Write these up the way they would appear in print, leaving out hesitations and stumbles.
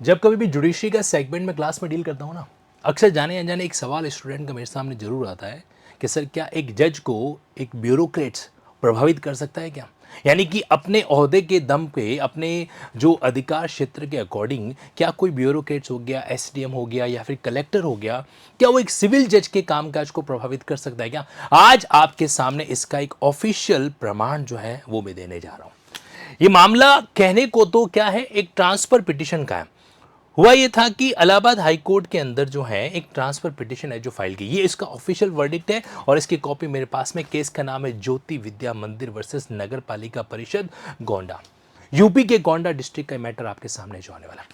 जब कभी भी जुडिशरी का सेगमेंट में क्लास में डील करता हूँ ना, अक्सर जाने अनजाने एक सवाल स्टूडेंट का मेरे सामने जरूर आता है कि सर क्या एक जज को एक ब्यूरोक्रेट्स प्रभावित कर सकता है क्या? यानी कि अपने ओहदे के दम पे, अपने जो अधिकार क्षेत्र के अकॉर्डिंग क्या कोई ब्यूरोक्रेट्स हो गया, एसडीएम हो गया या फिर कलेक्टर हो गया, क्या वो एक सिविल जज के कामकाज को प्रभावित कर सकता है क्या? आज आपके सामने इसका एक ऑफिशियल प्रमाण जो है वो मैं देने जा रहा हूँ। ये मामला कहने को तो क्या है, एक ट्रांसफर पिटिशन का है। हुआ ये था कि इलाहाबाद हाई कोर्ट के अंदर जो है एक ट्रांसफर पिटिशन है जो फाइल की, ये इसका ऑफिशियल वर्डिक्ट है और इसकी कॉपी मेरे पास में। केस का नाम है ज्योति विद्या मंदिर वर्सेस नगर पालिका परिषद गोंडा। यूपी के गोंडा डिस्ट्रिक्ट का मैटर आपके सामने जो आने वाला है।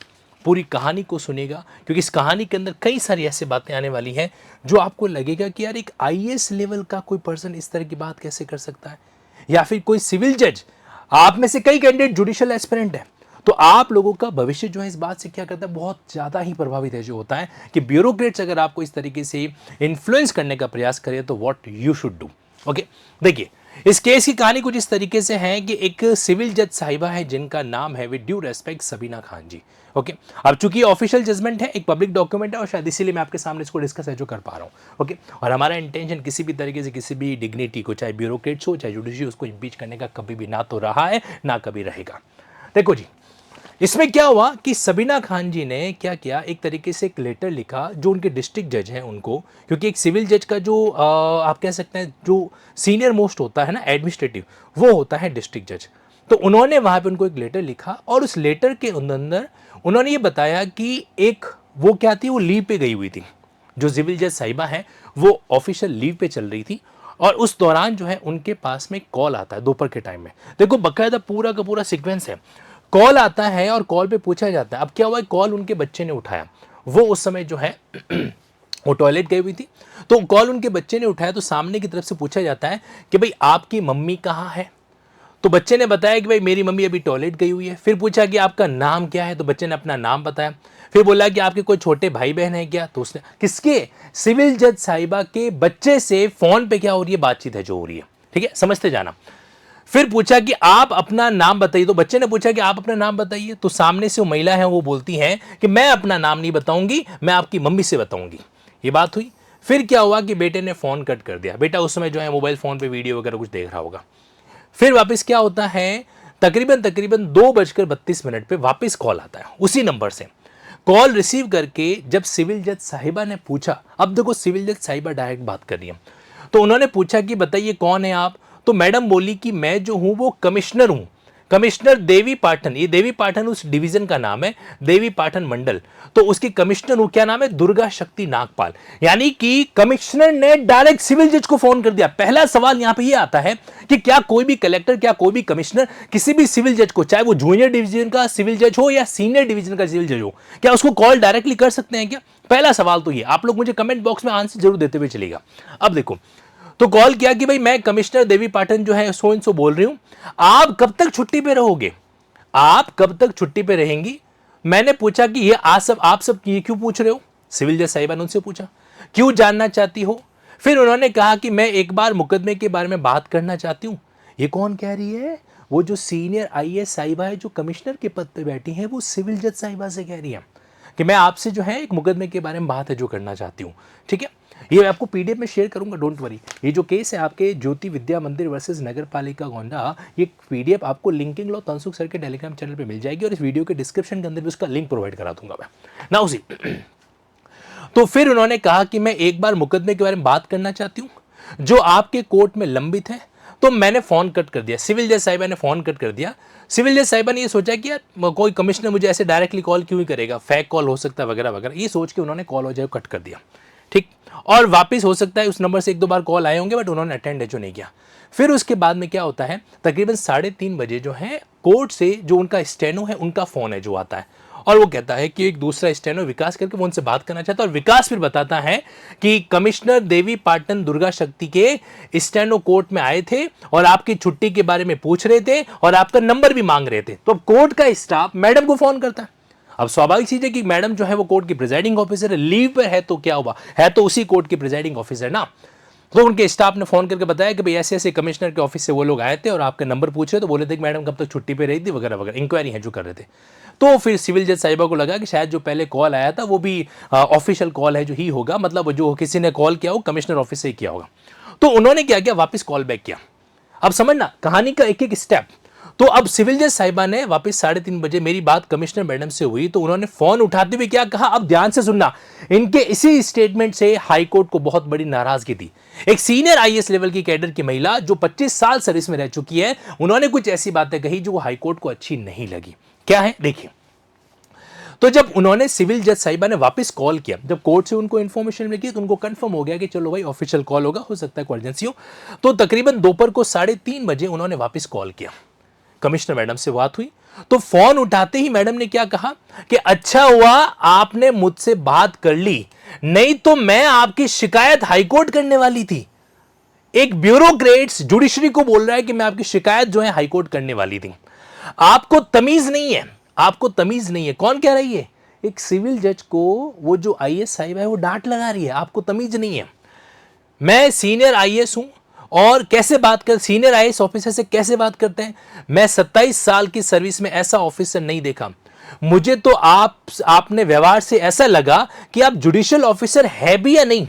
पूरी कहानी को सुनेगा क्योंकि इस कहानी के अंदर कई सारी ऐसी बातें आने वाली हैं जो आपको लगेगा कि यार एक आईएएस लेवल का कोई पर्सन इस तरह की बात कैसे कर सकता है, या फिर कोई सिविल जज। आप में से कई कैंडिडेट जुडिशियल एस्पिरेंट है, तो आप लोगों का भविष्य जो है इस बात से क्या करता है, बहुत ज़्यादा ही प्रभावित है जो होता है कि ब्यूरोक्रेट्स अगर आपको इस तरीके से इन्फ्लुएंस करने का प्रयास करें तो what you should do. Okay, देखिए इस केस की कहानी कुछ इस तरीके से है कि एक सिविल जज साहिबा है जिनका नाम है with due respect Sabina Khan ji. Okay, अब चूंकि ऑफिशियल जजमेंट है, एक पब्लिक डॉक्यूमेंट है और शायद इसीलिए मैं आपके सामने इसको डिस्कस है जो कर पा रहा हूँ। ओके, और हमारा इंटेंशन किसी भी तरीके से किसी भी डिग्निटी को, चाहे ब्यूरोक्रेट्स हो चाहे जुडिशरी, उसको इम्पीच करने का कभी भी ना तो रहा है ना कभी रहेगा। देखो जी, इसमें क्या हुआ कि सबीना खान जी ने क्या किया, एक तरीके से एक लेटर लिखा जो उनके डिस्ट्रिक्ट जज हैं उनको, क्योंकि एक सिविल जज का जो आप कह सकते हैं जो सीनियर मोस्ट होता है ना एडमिनिस्ट्रेटिव, वो होता है डिस्ट्रिक्ट जज। तो उन्होंने वहाँ पे उनको एक लेटर लिखा और उस लेटर के अंदर उन्होंने ये बताया कि एक वो क्या थी, वो लीव पे गई हुई थी। जो सिविल जज साहिबा है वो ऑफिशियल लीव पे चल रही थी और उस दौरान जो है उनके पास में कॉल आता है दोपहर के टाइम में। देखो बकायदा पूरा का पूरा सीक्वेंस है। कॉल आता है और कॉल पे पूछा जाता है। अब क्या हुआ, कॉल उनके बच्चे ने उठाया। वो उस समय जो है वो टॉयलेट गई हुई थी, तो कॉल उनके बच्चे ने उठाया। तो सामने की तरफ से पूछा जाता है कि भाई आपकी मम्मी कहाँ है? तो बच्चे ने बताया कि भाई मेरी मम्मी अभी टॉयलेट गई हुई है। फिर पूछा कि आपका नाम क्या है? तो बच्चे ने अपना नाम बताया। फिर बोला कि आपके कोई छोटे भाई बहन है क्या? तो उसने किसके, सिविल जज साहिबा के बच्चे से फोन पे क्या हो रही है, बातचीत है जो हो रही है। ठीक है, समझते जाना। फिर पूछा कि आप अपना नाम बताइए। तो बच्चे ने पूछा कि आप अपना नाम बताइए। तो सामने से वो महिला है वो बोलती है कि मैं अपना नाम नहीं बताऊंगी, मैं आपकी मम्मी से बताऊंगी। ये बात हुई। फिर क्या हुआ कि बेटे ने फोन कट कर दिया। बेटा उस समय जो है मोबाइल फोन पे वीडियो वगैरह कुछ देख रहा होगा। फिर वापस क्या होता है, तकरीबन तकरीबन 2:32 पे वापस कॉल आता है उसी नंबर से। कॉल रिसीव करके जब सिविल जज साहिबा ने पूछा, अब देखो सिविल जज साहिबा डायरेक्ट बात कर रही है, तो उन्होंने पूछा कि बताइए कौन है आप? तो मैडम बोली कि मैं जो हूं वो कमिश्नर हूं, कमिश्नर देवी पाटन। ये देवी पाटन उस डिवीजन का नाम है, देवी पाटन मंडल। तो उसकी कमिश्नर हूं, क्या नाम है, दुर्गा शक्ति नागपाल। यानी कि कमिश्नर ने डायरेक्ट सिविल जज को फोन कर दिया। पहला सवाल यहां पे ये आता है कि क्या कोई भी कलेक्टर, क्या कोई भी कमिश्नर किसी भी सिविल जज को, चाहे वो जूनियर डिवीजन का सिविल जज हो या सीनियर डिवीजन का सिविल जज हो, क्या उसको कॉल डायरेक्टली कर सकते हैं क्या? पहला सवाल तो ये। आप लोग मुझे कमेंट बॉक्स में आंसर जरूर देते हुए चलेगा। अब देखो, तो कॉल किया कि भाई मैं कमिश्नर देवी पाटन जो है सो इन सो बोल रही हूं, आप कब तक छुट्टी पे रहोगे, आप कब तक छुट्टी पे रहेंगी? मैंने पूछा कि ये आप सब ये क्यों पूछ रहे हो? सिविल जज साहिबा ने उनसे पूछा क्यों जानना चाहती हो? फिर उन्होंने कहा कि मैं एक बार मुकदमे के बारे में बात करना चाहती हूं। ये कौन कह रही है? वो जो सीनियर आईएएस साहिबा है जो कमिश्नर के पद पे बैठी है, वो सिविल जज साहिबा से कह रही है कि मैं आपसे जो है एक मुकदमे के बारे में बात है जो करना चाहती हूँ। ठीक है, ये मैं आपको पीडीएफ में शेयर करूंगा, डोंट वरी। ये जो केस है आपके ज्योति विद्या मंदिर वर्सेस नगर पालिका गोंडा, ये पीडीएफ आपको लिंकिंग लो तंसुख सर के टेलीग्राम चैनल पे मिल जाएगी और इस वीडियो के डिस्क्रिप्शन के अंदर भी उसका लिंक प्रोवाइड करा दूंगा मैं ना उसी। तो फिर उन्होंने कहा कि मैं एक बार मुकदमे के बारे में बात करना चाहती हूँ जो आपके कोर्ट में लंबित है। तो मैंने फोन कट कर दिया, सिविल जज साहिबा ने फोन कट कर दिया। सिविल जज साहिबा ने ये सोचा कि यार कोई कमिश्नर मुझे ऐसे डायरेक्टली कॉल क्यों ही करेगा, फेक कॉल हो सकता है वगैरह वगैरह, ये सोच के उन्होंने कॉल हो जाए कट कर दिया। ठीक, और वापस हो सकता है उस नंबर से 1-2 बार कॉल आए होंगे बट उन्होंने अटेंड जो नहीं किया। फिर उसके बाद में क्या होता है, तकरीबन 3:30 बजे जो है कोर्ट से जो उनका स्टेनो है उनका फोन है जो आता है और वो कहता है कि एक दूसरा स्टेनो विकास करके वो उनसे बात करना चाहता है। और विकास फिर बताता है कि कमिश्नर देवी पाटन दुर्गा शक्ति के स्टेनो कोर्ट में आए थे और आपकी छुट्टी के बारे में पूछ रहे थे और आपका नंबर भी मांग रहे थे। तो कोर्ट का स्टाफ मैडम को फोन करता है। अब स्वाभाविक चीज है कि मैडम जो है वो कोर्ट की प्रिजाइडिंग ऑफिसर है, लीव पर है, तो क्या हुआ, है तो उसी कोर्ट की प्रिजाइडिंग ऑफिसर ना। तो उनके स्टाफ ने फोन करके बताया कि भाई ऐसे ऐसे कमिश्नर के ऑफिस से वो लोग आए थे और आपका नंबर पूछे, तो बोले थे कि मैडम कब तक छुट्टी पे रही थी वगैरह वगैरह, इंक्वायरी है जो कर रहे थे। तो फिर सिविल जज साहिबा को लगा कि शायद जो पहले कॉल आया था वो भी ऑफिशियल कॉल है जो ही होगा, मतलब जो किसी ने कॉल किया हो कमिश्नर ऑफिस से ही किया होगा। तो उन्होंने क्या किया, वापस कॉल बैक किया। अब समझना कहानी का एक एक स्टेप। तो अब सिविल जज साहिबा ने वापस 3:30 बजे मेरी बात कमिश्नर मैडम से हुई, तो उन्होंने फोन उठाते हुए क्या कहा, अब ध्यान से सुनना। इनके इसी स्टेटमेंट से हाईकोर्ट को बहुत बड़ी नाराजगी थी। एक सीनियर आईएएस लेवल की कैडर की महिला जो 25 साल सर्विस में रह चुकी है, उन्होंने कुछ ऐसी बातें कही जो हाईकोर्ट को अच्छी नहीं लगी। क्या है देखिए। तो जब उन्होंने सिविल जज साहिबा ने वापस कॉल किया, जब कोर्ट से उनको इन्फॉर्मेशन मिली तो उनको कंफर्म हो गया कि चलो भाई ऑफिशियल कॉल होगा, हो सकता है कोई इमरजेंसी हो। तो तकरीबन दोपहर को 3:30 बजे उन्होंने वापस कॉल किया, कमिश्नर मैडम से बात हुई। तो फोन उठाते ही मैडम ने क्या कहा कि अच्छा हुआ आपने मुझसे बात कर ली, नहीं तो मैं आपकी शिकायत हाईकोर्ट करने वाली थी। एक ब्यूरोक्रेट्स जुडिशरी को बोल रहा है कि मैं आपकी शिकायत जो है हाईकोर्ट करने वाली थी। आपको तमीज नहीं है, आपको तमीज नहीं है। कौन कह रही है, एक सिविल जज को वो जो आईएएस साहिब है वो डांट लगा रही है, आपको तमीज नहीं है। मैं सीनियर आईएएस हूं और कैसे बात कर, सीनियर आईएएस ऑफिसर से कैसे बात करते हैं। मैं 27 साल की सर्विस में ऐसा ऑफिसर नहीं देखा। मुझे तो आपने व्यवहार से ऐसा लगा कि आप जुडिशियल ऑफिसर है भी या नहीं।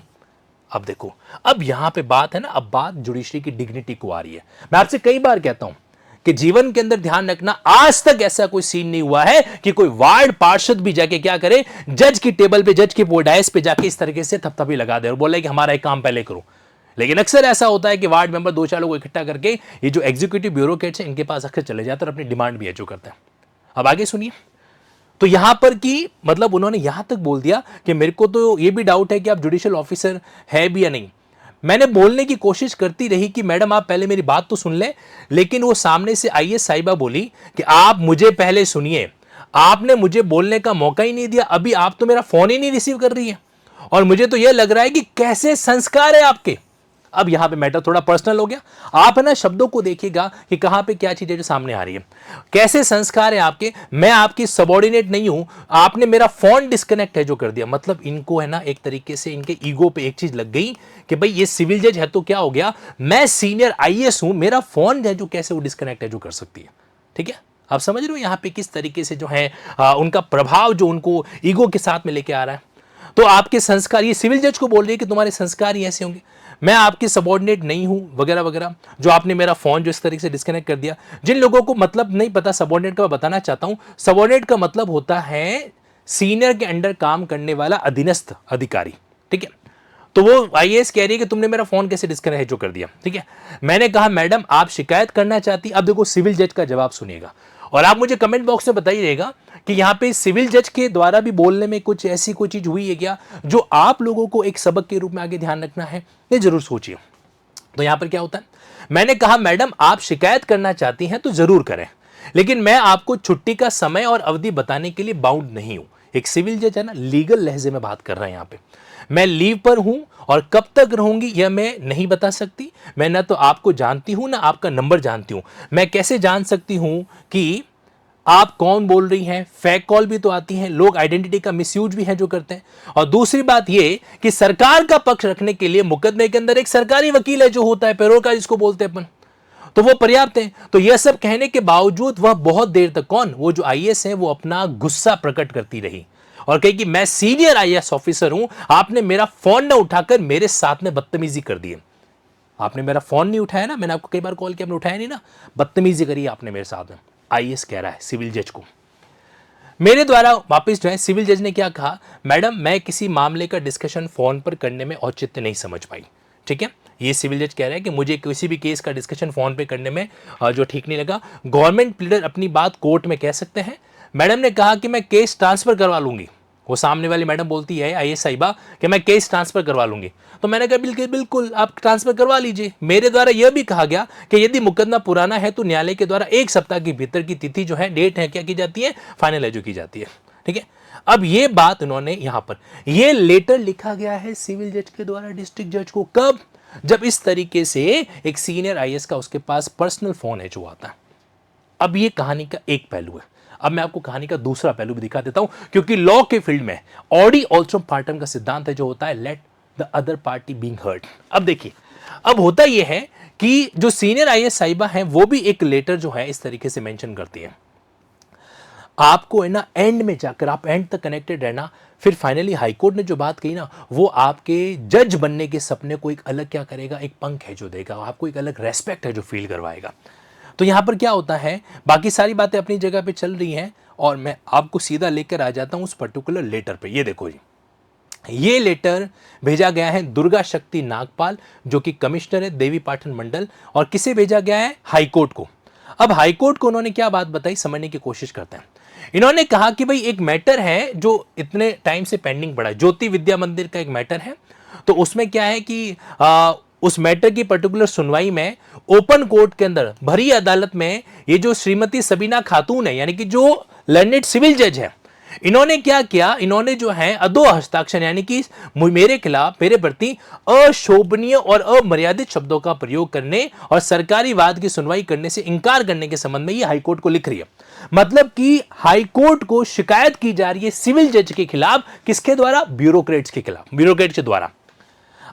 अब देखो, अब यहां पे बात है ना, अब बात जुडिशरी की डिग्निटी को आ रही है। मैं आपसे कई बार कहता हूं कि जीवन के अंदर ध्यान रखना, आज तक ऐसा कोई सीन नहीं हुआ है कि कोई वार्ड पार्षद भी जाके क्या करे, जज की टेबल पे, जज की डायस पे जाके इस तरीके से थपथपी लगा दे और बोले कि हमारा एक काम पहले करो। लेकिन अक्सर ऐसा होता है कि वार्ड मेंबर 2-4 लोग इकट्ठा करके ये जो एग्जीक्यूटिव ब्यूरोक्रेट्स हैं इनके पास अक्सर चले जाते हैं और अपनी डिमांड भी एचो करते हैं। अब आगे सुनिए। तो यहां पर की मतलब उन्होंने यहां तक बोल दिया कि मेरे को तो ये भी डाउट है कि आप जुडिशियल ऑफिसर है भी या नहीं। मैंने बोलने की कोशिश करती रही कि मैडम आप पहले मेरी बात तो सुन लें, लेकिन वो सामने से आईएएस साहिबा बोली कि आप मुझे पहले सुनिए, आपने मुझे बोलने का मौका ही नहीं दिया, अभी आप तो मेरा फोन ही नहीं रिसीव कर रही है और मुझे तो यह लग रहा है कि कैसे संस्कार है आपके। अब यहां पे मैटर थोड़ा पर्सनल हो गया। आप है ना शब्दों को देखिएगा कि कहां पे क्या चीजें जो सामने आ रही है। कैसे संस्कार है आपके, मैं आपकी सबॉर्डिनेट नहीं हूं, आपने मेरा फोन डिस्कनेक्ट है जो कर दिया। मतलब इनको है ना एक तरीके से इनके ईगो पे एक चीज लग गई कि भाई ये सिविल जज है तो क्या हो गया, मैं सीनियर आईएएस हूं, मेरा फोन है जो कैसे वो डिस्कनेक्ट है जो कर सकती है। ठीक है, आप समझ रहे हो यहां पे किस तरीके से जो है उनका प्रभाव जो उनको ईगो के साथ में लेके आ रहा है। तो आपके संस्कार, ये सिविल जज को बोल रही है कि तुम्हारे संस्कार ही ऐसे होंगे, मैं आपकी सबॉर्डिनेट नहीं हूं वगैरह वगैरह, जो आपने मेरा फोन जो इस तरीके से डिस्कनेक्ट कर दिया। जिन लोगों को मतलब नहीं पता सबॉर्डिनेट का, मैं बताना चाहता हूं, सबॉर्डिनेट का मतलब होता है सीनियर के अंडर काम करने वाला अधीनस्थ अधिकारी। ठीक है, तो वो आईएएस कह रही है कि तुमने मेरा फोन कैसे डिस्कनेक्ट जो कर दिया। ठीक है, मैंने कहा मैडम आप शिकायत करना चाहती। अब देखो सिविल जज का जवाब सुनिएगा और आप मुझे कमेंट बॉक्स में बताइएगा कि यहां पे सिविल जज के द्वारा भी बोलने में कुछ ऐसी कोई चीज हुई है क्या जो आप लोगों को एक सबक के रूप में आगे ध्यान रखना है, ये जरूर सोचिए। तो यहां पर क्या होता है, मैंने कहा मैडम आप शिकायत करना चाहती हैं तो जरूर करें, लेकिन मैं आपको छुट्टी का समय और अवधि बताने के लिए बाउंड नहीं हूं। एक सिविल जज है ना, लीगल लहजे में बात कर रहा है यहां पे। मैं लीव पर हूं और कब तक रहूंगी यह मैं नहीं बता सकती। मैं ना तो आपको जानती हूं ना आपका नंबर जानती हूं। मैं कैसे जान सकती हूं कि आप कौन बोल रही हैं। फेक कॉल भी तो आती हैं, लोग आइडेंटिटी का मिसयूज भी है जो करते हैं। और दूसरी बात यह कि सरकार का पक्ष रखने के लिए मुकदमे के अंदर एक सरकारी वकील है जो होता है, पैरोकार जिसको बोलते हैं अपन, तो वो पर्याप्त है। तो यह सब कहने के बावजूद वह बहुत देर तक, कौन, वो जो आईएएस है, वो अपना गुस्सा प्रकट करती रही और कही कि मैं सीनियर आईएएस ऑफिसर हूं, आपने मेरा फोन न उठाकर मेरे साथ में बदतमीजी कर दी है। आपने मेरा फोन नहीं उठाया ना, मैंने आपको कई बार कॉल किया, आपने उठाया नहीं ना, बदतमीजी करी आपने मेरे साथ में। आईएएस कह रहा है सिविल जज को। मेरे द्वारा वापस जो है सिविल जज ने क्या कहा, मैडम मैं किसी मामले का डिस्कशन फोन पर करने में औचित्य नहीं समझ पाई। ठीक है, ये सिविल जज कह रहा है कि मुझे किसी भी केस का डिस्कशन फोन पे करने में जो ठीक नहीं लगा। गवर्नमेंट प्लीडर अपनी बात कोर्ट में कह सकते हैं। मैडम ने कहा कि मैं केस ट्रांसफर करवा लूंगी। वो सामने वाली मैडम बोलती है आईएएस साहिबा कि मैं केस ट्रांसफर करवा लूंगी। तो मैंने कहा बिल्कुल बिल्कुल आप ट्रांसफर करवा लीजिए। मेरे द्वारा यह भी कहा गया कि यदि मुकदमा पुराना है तो न्यायालय के द्वारा 1 सप्ताह के भीतर की तिथि जो है, डेट है, क्या की जाती है, फाइनल एजू की जाती है। ठीक है, अब ये बात उन्होंने यहां पर, ये लेटर लिखा गया है सिविल जज के द्वारा डिस्ट्रिक्ट जज को। कब, जब इस तरीके से एक सीनियर आईएएस का उसके पास पर्सनल फोन है जो आता है। अब ये कहानी का एक पहलू है। अब मैं आपको कहानी का दूसरा पहलू भी दिखा देता हूं, क्योंकि लॉ के फील्ड में ऑडी ऑल्सो पार्टम का सिद्धांत है जो होता है let the other party being hurt. अब देखिए अब होता यह है कि जो सीनियर आईएएस साहिबा हैं वो भी एक लेटर जो है इस तरीके से मेंशन करती है, आपको है ना एंड में जाकर आप एंड तक कनेक्टेड रहना। फिर फाइनली हाईकोर्ट ने जो बात कही ना, वो आपके जज बनने के सपने को एक अलग क्या करेगा, एक पंख है जो देगा, आपको एक अलग रेस्पेक्ट है जो फील करवाएगा। तो यहां पर क्या होता है, बाकी सारी बातें अपनी जगह पे चल रही हैं और मैं आपको सीधा लेकर आ जाता हूं उस पर्टिकुलर लेटर पे। ये देखो जी, ये लेटर भेजा गया है दुर्गा शक्ति नागपाल जो कि कमिश्नर है देवी पाटन मंडल, और किसे भेजा गया है, हाईकोर्ट को। अब हाईकोर्ट को उन्होंने क्या बात बताई, समझने की कोशिश करते हैं। इन्होंने कहा कि भाई एक मैटर है जो इतने टाइम से पेंडिंग पड़ा है, ज्योति विद्या मंदिर का एक मैटर है। तो उसमें क्या है कि उस मैटर की पर्टिकुलर सुनवाई में ओपन कोर्ट के अंदर भरी अदालत में ये जो श्रीमती सबीना खातून है, यानी कि जो लर्नेड सिविल जज है, इन्होंने क्या किया, इन्होंने जो है अधो हस्ताक्षर यानी कि मेरे खिलाफ, मेरे प्रति अशोभनीय और अमर्यादित शब्दों का प्रयोग करने और सरकारी वाद की सुनवाई करने से इनकार करने के संबंध में ये हाईकोर्ट को लिख रही है। मतलब कि हाईकोर्ट को शिकायत की जा रही है सिविल जज के खिलाफ, किसके द्वारा, ब्यूरोक्रेट्स के खिलाफ, ब्यूरोक्रेट के द्वारा।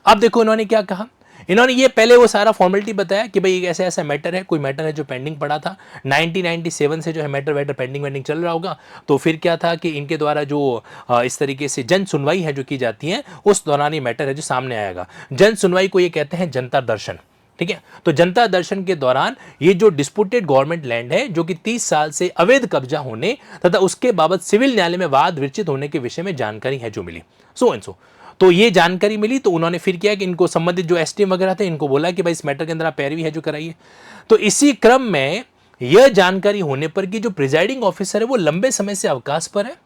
अब देखो इन्होंने क्या कहा, इन्होंने ये पहले वो सारा फॉर्मेलिटी बताया कि भाई ऐसा ऐसा मैटर है, कोई मैटर है जो पेंडिंग पड़ा था 1997 से जो है मैटर वेटर पेंडिंग वेंडिंग चल रहा होगा। तो फिर क्या था कि इनके द्वारा जो इस तरीके से जन सुनवाई है जो की जाती है, उस दौरान ये मैटर है जो सामने आएगा। जन सुनवाई को ये कहते हैं जनता दर्शन, ठीक है। तो जनता दर्शन के दौरान ये जो डिस्प्यूटेड गवर्नमेंट लैंड है जो कि 30 साल से अवैध कब्जा होने तथा उसके बाबत सिविल न्यायालय में वाद विरचित होने के विषय में जानकारी है जो मिली, सो एंड सो। तो ये जानकारी मिली तो उन्होंने फिर किया कि इनको संबंधित जो एसटीएम वगैरह थे इनको बोला कि भाई इस मैटर के अंदर आप पैरवी है जो कराइए। तो इसी क्रम में यह जानकारी होने पर कि जो प्रिजाइडिंग ऑफिसर है वो लंबे समय से अवकाश पर है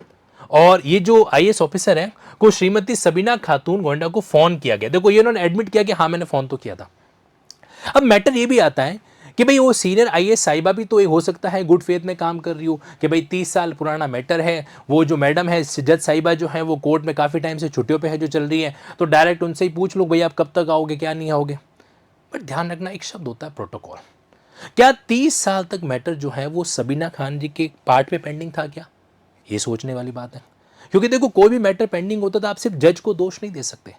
और ये जो आईएएस ऑफिसर है को श्रीमती सबीना खातून गोंडा को फोन किया गया। देखो ये उन्होंने एडमिट किया कि हाँ मैंने फोन तो किया था। अब मैटर ये भी आता है कि भाई वो सीनियर आईएएस साहिबा भी तो हो सकता है गुड फेथ में काम कर रही हो कि भाई 30 साल पुराना मैटर है, वो जो मैडम है जज साहिबा जो है वो कोर्ट में काफ़ी टाइम से छुट्टियों पे है जो चल रही है, तो डायरेक्ट उनसे ही पूछ लो भाई आप कब तक आओगे क्या नहीं आओगे। बट ध्यान रखना एक शब्द होता है प्रोटोकॉल। क्या 30 साल तक मैटर जो है वो सबीना खान जी के पार्ट पे पेंडिंग था क्या, ये सोचने वाली बात है। क्योंकि देखो कोई भी मैटर पेंडिंग होता तो आप सिर्फ जज को दोष नहीं दे सकते,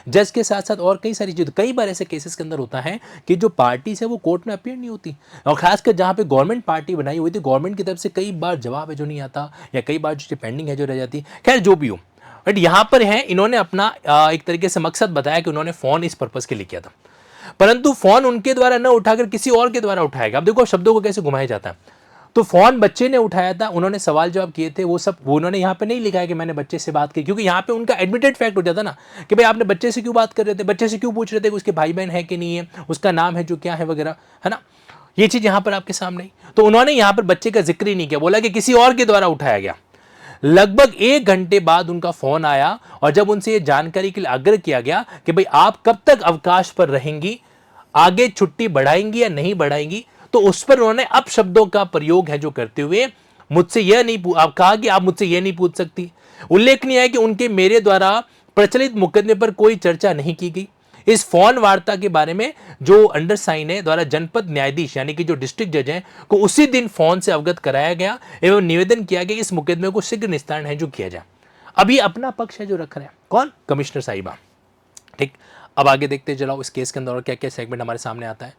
जज के साथ साथ और कई सारी चीज़। कई बार ऐसे केसेस के अंदर होता है कि जो पार्टी है वो कोर्ट में अपीयर नहीं होती, और खासकर जहाँ पे गवर्नमेंट पार्टी बनाई हुई थी गवर्नमेंट की तरफ से कई बार जवाब है जो नहीं आता, या कई बार जो पेंडिंग है जो रह जाती। खैर जो भी हो, बट यहाँ पर है इन्होंने अपना एक तरीके से मकसद बताया कि उन्होंने फ़ोन इस पर्पज़ के लिए किया था, परंतु फ़ोन उनके द्वारा न उठाकर किसी और के द्वारा उठाएगा। अब देखो शब्दों को कैसे घुमाया जाता है। तो फोन बच्चे ने उठाया था, उन्होंने सवाल जवाब किए थे, वो सब वो उन्होंने यहाँ पे नहीं लिखा है कि मैंने बच्चे से बात की, क्योंकि यहाँ पे उनका एडमिटेड फैक्ट हो जाता ना कि भाई आपने बच्चे से क्यों बात कर रहे थे, बच्चे से क्यों पूछ रहे थे कि उसके भाई बहन है कि नहीं है, उसका नाम है जो क्या है वगैरह, है ना। ये चीज़ यहाँ पर आपके सामने। तो उन्होंने यहाँ पर बच्चे का जिक्र ही नहीं किया, बोला कि किसी और के द्वारा उठाया गया। लगभग 1 घंटे बाद उनका फोन आया और जब उनसे ये जानकारी के लिए आग्रह किया गया कि भाई आप कब तक अवकाश पर रहेंगी, आगे छुट्टी बढ़ाएंगी या नहीं बढ़ाएंगी, तो उस पर उन्होंने अपशब्दों का प्रयोग है जो करते हुए मुझसे यह नहीं आप कहा कि आप मुझसे यह नहीं पूछ सकती। उल्लेखनीय है कि उनके मेरे द्वारा प्रचलित मुकदमे पर कोई चर्चा नहीं की गई। इस फोन वार्ता के बारे में जो अंडरसाइन है द्वारा जनपद न्यायाधीश यानी कि जो डिस्ट्रिक्ट जज हैं को उसी दिन फोन से अवगत कराया गया एवं निवेदन किया गया इस मुकदमे को शीघ्र निस्तारण है जो किया जाए। अभी अपना पक्ष है जो रख रहे हैं कौन, कमिश्नर साहिबा, ठीक। अब आगे देखते चलाओ इस केस के अंदर और क्या क्या सेगमेंट हमारे सामने आता है।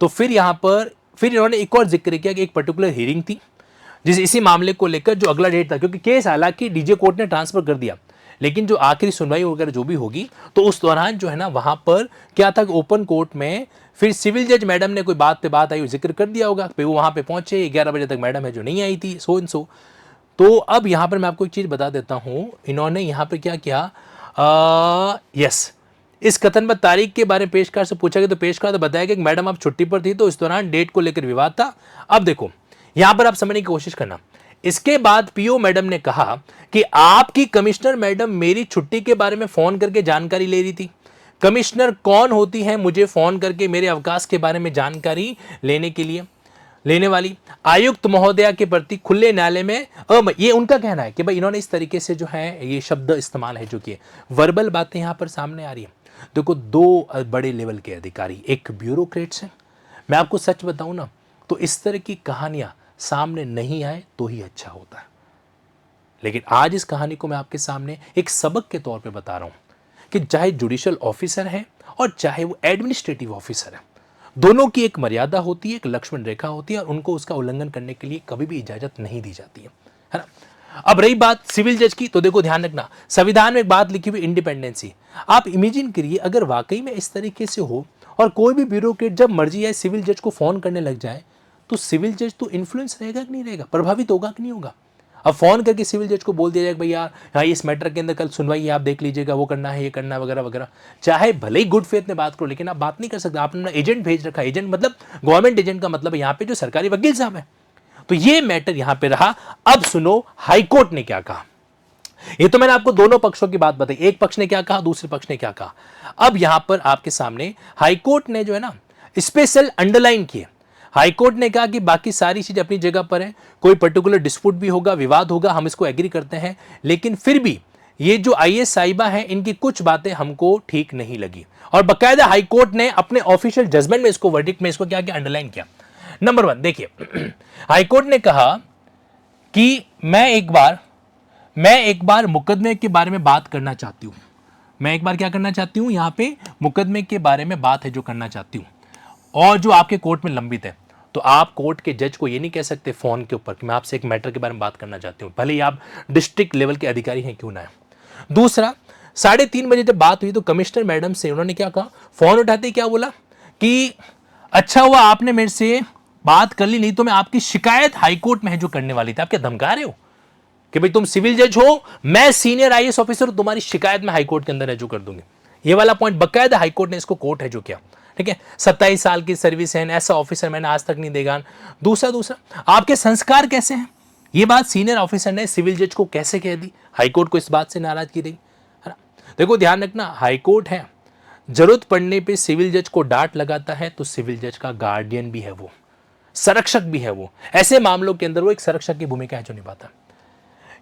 तो फिर यहाँ पर फिर इन्होंने एक और जिक्र किया कि एक पर्टिकुलर हियरिंग थी जिस इसी मामले को लेकर जो अगला डेट था, क्योंकि केस हालांकि डीजे कोर्ट ने ट्रांसफर कर दिया, लेकिन जो आखिरी सुनवाई वगैरह जो भी होगी तो उस दौरान जो है ना वहां पर क्या था कि ओपन कोर्ट में फिर सिविल जज मैडम ने कोई बात पे बात आई जिक्र कर दिया होगा, फिर वो वहां पे पहुंचे 11 बजे तक मैडम है जो नहीं आई थी, सो इन सो। तो अब यहाँ पर मैं आपको एक चीज़ बता देता हूँ, इन्होंने यहाँ पर क्या किया, यस इस कथनबद्ध तारीख के बारे में पेशकार से पूछा गया तो पेशकार तो बताया कि मैडम आप छुट्टी पर थी तो इस दौरान डेट को लेकर विवाद था। अब देखो यहां पर आप समझने की कोशिश करना। इसके बाद पीओ मैडम ने कहा कि आपकी कमिश्नर मैडम मेरी छुट्टी के बारे में फोन करके जानकारी ले रही थी। कमिश्नर कौन होती है मुझे फोन करके मेरे अवकाश के बारे में जानकारी लेने के लिए, लेने वाली आयुक्त महोदया के प्रति खुले न्यायालय में ये उनका कहना है कि भाई इन्होंने इस तरीके से जो है ये शब्द इस्तेमाल है जो कि वर्बल बातें यहां पर सामने आ रही है। देखो 2 बड़े लेवल के अधिकारी, एक ब्यूरोक्रेट्स हैं। मैं आपको सच बताऊं ना तो इस तरह की कहानियां सामने नहीं आए तो ही अच्छा होता है, लेकिन आज इस कहानी को मैं आपके सामने एक सबक के तौर पे बता रहा हूं कि चाहे जुडिशियल ऑफिसर है और चाहे वो एडमिनिस्ट्रेटिव ऑफिसर है, दोनों की एक मर्यादा होती है, एक लक्ष्मण रेखा होती है और उनको उसका उल्लंघन करने के लिए कभी भी इजाजत नहीं दी जाती है ना। अब रही बात सिविल जज की, तो देखो ध्यान रखना, संविधान में एक बात लिखी हुई इंडिपेंडेंसी। आप इमेजिन करिए अगर वाकई में इस तरीके से हो और कोई भी ब्यूरोक्रेट जब मर्जी है सिविल जज को फोन करने लग जाए, तो सिविल जज तो इन्फ्लुएंस रहेगा कि नहीं रहेगा, प्रभावित होगा कि नहीं होगा। अब फोन करके सिविल जज को बोल दिया जाए भैया हाँ इस मैटर के अंदर कल सुनवाई है, आप देख लीजिएगा, वो करना है, ये करना है, वगैरह वगैरह। चाहे भले ही गुड फेथ में बात करो, लेकिन आप बात नहीं कर सकते, आपने एजेंट भेज रखा। एजेंट मतलब गवर्नमेंट एजेंट का मतलब यहाँ पे जो सरकारी वकील साहब है। तो ये मैटर यहां पे रहा। अब सुनो हाईकोर्ट ने क्या कहा। ये तो मैंने आपको दोनों पक्षों की बात बताई, एक पक्ष ने क्या कहा, दूसरे पक्ष ने क्या कहा। अब यहां पर आपके सामने हाईकोर्ट ने जो है ना स्पेशल अंडरलाइन किए। हाईकोर्ट ने कहा कि बाकी सारी चीज अपनी जगह पर है, कोई पर्टिकुलर डिस्प्यूट भी होगा, विवाद होगा, हम इसको एग्री करते हैं, लेकिन फिर भी ये जो आईएएस साहिबा है इनकी कुछ बातें हमको ठीक नहीं लगी। और बकायदा हाईकोर्ट ने अपने ऑफिशियल जजमेंट में इसको वर्डिक्ट में इसको क्या किया, अंडरलाइन किया। नंबर 1 देखिए, हाईकोर्ट ने कहा कि मैं एक बार मुकदमे के बारे में बात करना चाहती हूं। मैं एक बार क्या करना चाहती हूं, यहां पे मुकदमे के बारे में बात है जो करना चाहती हूं और जो आपके कोर्ट में लंबित है। तो आप कोर्ट के जज को ये नहीं कह सकते फोन के ऊपर कि मैं आपसे एक मैटर के बारे में बात करना चाहती हूं, भले ही आप डिस्ट्रिक्ट लेवल के अधिकारी हैं क्यों ना है। दूसरा, 3:30 बजे जब बात हुई तो कमिश्नर मैडम से उन्होंने क्या कहा, फोन उठाते क्या बोला कि अच्छा हुआ आपने मेरे से बात कर ली, नहीं तो मैं आपकी शिकायत हाईकोर्ट में है जो करने वाली थी। आप क्या धमका रहे हो कि भाई तुम सिविल जज हो, मैं सीनियर आईएएस ऑफिसर हूं, तुम्हारी शिकायत में हाईकोर्ट के अंदर है जो कर दूंगी। ये वाला पॉइंट बकायदा हाईकोर्ट ने इसको कोर्ट है जो किया। ठीक है, 27 साल की सर्विस है, ऐसा ऑफिसर मैंने आज तक नहीं देखा। दूसरा आपके संस्कार कैसे हैं, ये बात सीनियर ऑफिसर ने सिविल जज को कैसे कह दी, हाईकोर्ट को इस बात से नाराजगी रही है ना। देखो ध्यान रखना, हाईकोर्ट है, जरूरत पड़ने पे सिविल जज को डांट लगाता है तो सिविल जज का गार्डियन भी है, वो संरक्षक भी है। वो ऐसे मामलों के अंदर वो एक संरक्षक की भूमिका है जो निभाता।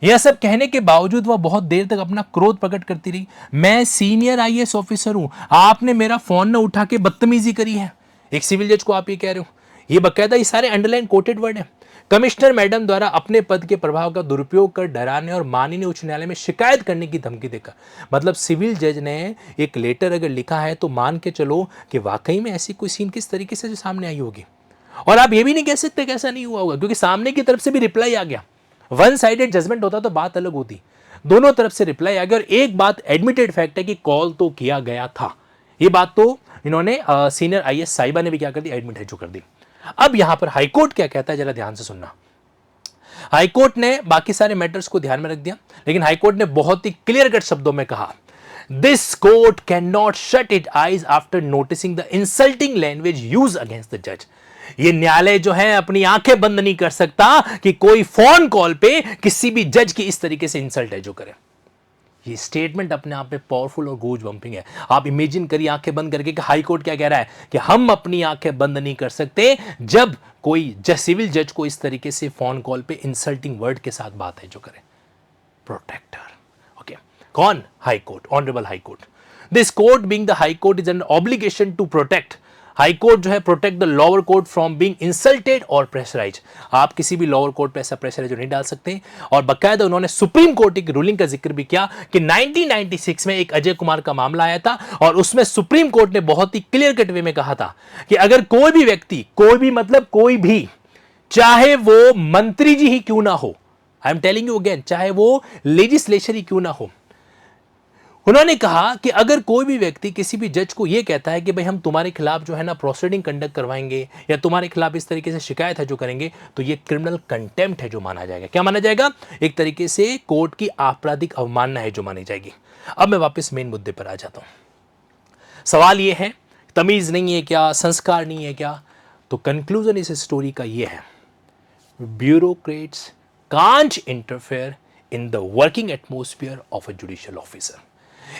यह सब कहने के बावजूद वह बहुत देर तक अपना क्रोध प्रकट करती रही। मैं सीनियर आईएएस ऑफिसर हूं, आपने मेरा फोन न उठा के बदतमीजी करी है। एक सिविल जज को आप ये कह रहे हो, ये बकायदा ये सारे अंडरलाइन कोटेड वर्ड है। कमिश्नर मैडम द्वारा अपने पद के प्रभाव का दुरुपयोग कर डराने और माननीय उच्च न्यायालय में शिकायत करने की धमकी देकर, मतलब सिविल जज ने एक लेटर अगर लिखा है तो मान के चलो कि वाकई में ऐसी कोई सीन किस तरीके से जो सामने आई होगी। और आप ये भी नहीं कह सकते कि ऐसा नहीं हुआ होगा, क्योंकि सामने की तरफ से भी रिप्लाई आ गया। वन साइडेड जजमेंट होता तो बात अलग होती, दोनों तरफ से रिप्लाई आ गया। और एक बात एडमिटेड फैक्ट है कि कॉल तो किया गया था, ये बात तो इन्होंने सीनियर आईएएस साहिबा ने भी क्या कर दी, एडमिट है जो कर दी। अब यहां पर हाईकोर्ट क्या कहता है जरा ध्यान से सुनना। हाईकोर्ट ने बाकी सारे मैटर्स को ध्यान में रख दिया, लेकिन हाईकोर्ट ने बहुत ही क्लियर कट शब्दों में कहा, this court can not shut it eyes after noticing the insulting language use against the जज। ये न्यायालय जो है अपनी आंखें बंद नहीं कर सकता कि कोई फोन कॉल पे किसी भी जज की इस तरीके से इंसल्ट है जो करे। ये स्टेटमेंट अपने आप में पावरफुल और गूज बम्पिंग है। आप इमेजिन करिए आंखें बंद करके कि हाई कोर्ट क्या कह रहा है कि हम अपनी आंखें बंद नहीं कर सकते जब कोई सिविल जज को इस तरीके से फोन कॉल पे इंसल्टिंग वर्ड के साथ बात है जो करे। प्रोटेक्टर, ओके, कौन? High court, honourable high court. This court being the high court is an obligation to protect. High court जो है protect the lower court from being insulted और प्रेशराइज। आप किसी भी लोअर कोर्ट पे ऐसा प्रेशराइज नहीं डाल सकते। और बकायदा उन्होंने सुप्रीम कोर्ट की रूलिंग का जिक्र भी किया कि 1996 में एक अजय कुमार का मामला आया था और उसमें सुप्रीम कोर्ट ने बहुत ही क्लियर कट वे में कहा था कि अगर कोई भी व्यक्ति, कोई भी मतलब कोई भी, चाहे वो मंत्री जी ही क्यों ना हो, I am telling you again, चाहे वो लेजिस्लेचर ही क्यों ना हो, उन्होंने कहा कि अगर कोई भी व्यक्ति किसी भी जज को यह कहता है कि भाई हम तुम्हारे खिलाफ जो है ना प्रोसीडिंग कंडक्ट करवाएंगे या तुम्हारे खिलाफ इस तरीके से शिकायत है जो करेंगे, तो ये क्रिमिनल कंटेम्प्ट है जो माना जाएगा। क्या माना जाएगा? एक तरीके से कोर्ट की आपराधिक अवमानना है जो मानी जाएगी। अब मैं वापस मेन मुद्दे पर आ जाता हूं। सवाल यह है, तमीज नहीं है क्या, संस्कार नहीं है क्या? तो कंक्लूजन इस स्टोरी का यह है, bureaucrats can't interfere in the working atmosphere of a judicial officer.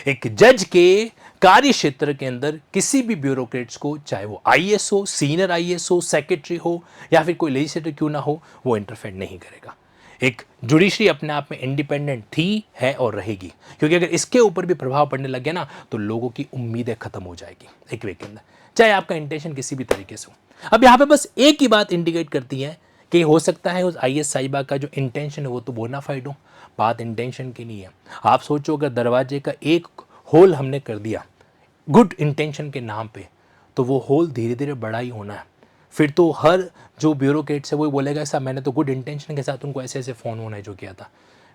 एक जज के कार्य क्षेत्र के अंदर किसी भी ब्यूरोक्रेट्स को, चाहे वो आईएएस हो, सीनियर आईएएस हो, सेक्रेटरी हो या फिर कोई लेजिस्लेटर क्यों ना हो, वो इंटरफेयर नहीं करेगा। एक जुडिशरी अपने आप में इंडिपेंडेंट थी, है और रहेगी, क्योंकि अगर इसके ऊपर भी प्रभाव पड़ने लग गया ना तो लोगों की उम्मीदें खत्म हो जाएगी एक वे के अंदर, चाहे आपका इंटेंशन किसी भी तरीके से हो। अब यहाँ पे बस एक ही बात इंडिकेट करती है कि हो सकता है उस आईएएस साहिबा का जो इंटेंशन है वो तो बोनाफाइड हो। बात इंटेंशन की नहीं है। आप सोचो अगर दरवाजे का एक होल हमने कर दिया गुड इंटेंशन के नाम पे, तो वो होल धीरे धीरे बड़ा ही होना है। फिर तो हर जो ब्यूरोक्रेट्स है वो बोलेगा साहब मैंने तो गुड इंटेंशन के साथ उनको ऐसे ऐसे फ़ोन होना है जो किया था।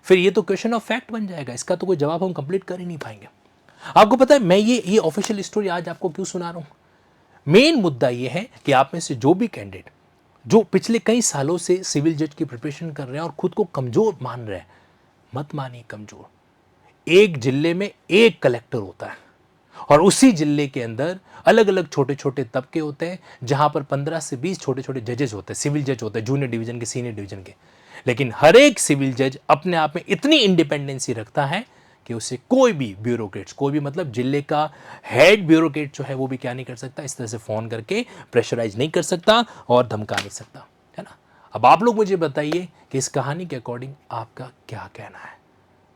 फिर ये तो क्वेश्चन ऑफ फैक्ट बन जाएगा, इसका तो कोई जवाब हम कंप्लीट कर ही नहीं पाएंगे। आपको पता है मैं ये ऑफिशियल स्टोरी आज आपको क्यों सुना रहा हूँ? मेन मुद्दा ये है कि आप में से जो भी कैंडिडेट जो पिछले कई सालों से सिविल जज की प्रिपरेशन कर रहे हैं और खुद को कमज़ोर मान रहे हैं, मत मानिए कमज़ोर। एक जिले में एक कलेक्टर होता है और उसी जिले के अंदर अलग अलग छोटे छोटे तबके होते हैं, जहां पर 15 से 20 छोटे छोटे जजेस होते हैं, सिविल जज होते हैं, जूनियर डिवीजन के, सीनियर डिवीजन के। लेकिन हर एक सिविल जज अपने आप में इतनी इंडिपेंडेंसी रखता है कि उसे कोई भी ब्यूरोक्रेट्स, कोई भी मतलब जिले का हेड ब्यूरोक्रेट जो है वो भी क्या नहीं कर सकता, इस तरह से फ़ोन करके प्रेशराइज नहीं कर सकता और धमका नहीं सकता, है ना। अब आप लोग मुझे बताइए कि इस कहानी के अकॉर्डिंग आपका क्या कहना है।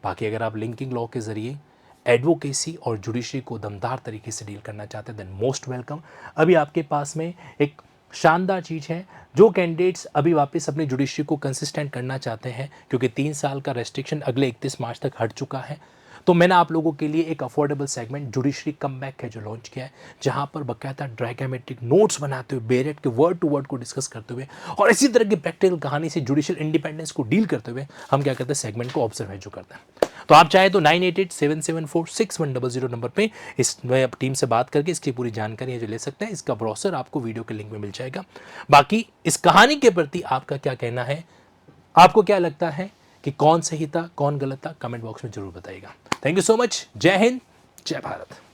बाकी अगर आप लिंकिंग लॉ के ज़रिए एडवोकेसी और जुडिशरी को दमदार तरीके से डील करना चाहते हैं देन मोस्ट वेलकम। अभी आपके पास में एक शानदार चीज़ है, जो कैंडिडेट्स अभी वापस अपनी जुडिशरी को कंसिस्टेंट करना चाहते हैं, क्योंकि 3 साल का रेस्ट्रिक्शन अगले 31 मार्च तक हट चुका है, तो मैंने आप लोगों के लिए एक अफोर्डेबल सेगमेंट जुडिशरी कमबैक है जो लॉन्च किया है, जहां पर बकायदा ड्राइगोमेट्रिक नोट्स बनाते हुए, बेरेट के वर्ड टू वर्ड को डिस्कस करते हुए और इसी तरह की प्रैक्टिकल कहानी से जुडिशियल इंडिपेंडेंस को डील करते हुए हम क्या करते हैं, सेगमेंट को ऑब्जर्व जो करते हैं। तो आप चाहे तो 9887746100 नंबर पे इस टीम से बात करके इसकी पूरी जानकारी जो ले सकते हैं। इसका ब्रोशर आपको वीडियो के लिंक में मिल जाएगा। बाकी इस कहानी के प्रति आपका क्या कहना है, आपको क्या लगता है कि कौन सही था कौन गलत था, कमेंट बॉक्स में जरूर बताइएगा। Thank you so much. जय हिंद, जय भारत।